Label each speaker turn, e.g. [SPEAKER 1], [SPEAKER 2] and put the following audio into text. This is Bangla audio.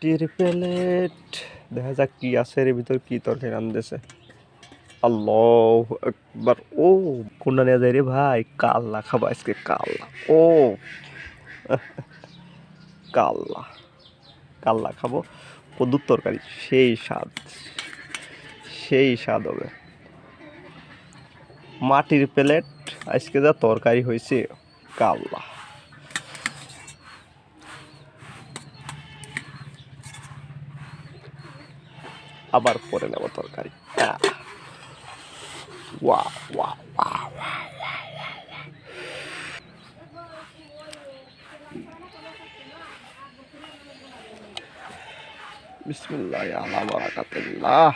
[SPEAKER 1] মাটির প্লেট দেখা যাক কি আছে এর ভিতর, কি তরকারি রান্ধতেছে। আল্লাহু আকবার। ও কোনটা নিয়ে যাই রে ভাই? কাল্লা খাবো আজকে, কাল্লা। ও কাল্লা, কাল্লা খাবো, কদ্দুর তরকারি, সেই স্বাদ, সেই স্বাদ হবে। মাটির প্লেট, আজকে যা তরকারি হয়েছে, কাল্লা। আবার পরে নেব তরকারি। ওয়া ওয়া ওয়া ওয়া। বিসমিল্লাহ আলা বারাকাতিল্লাহ।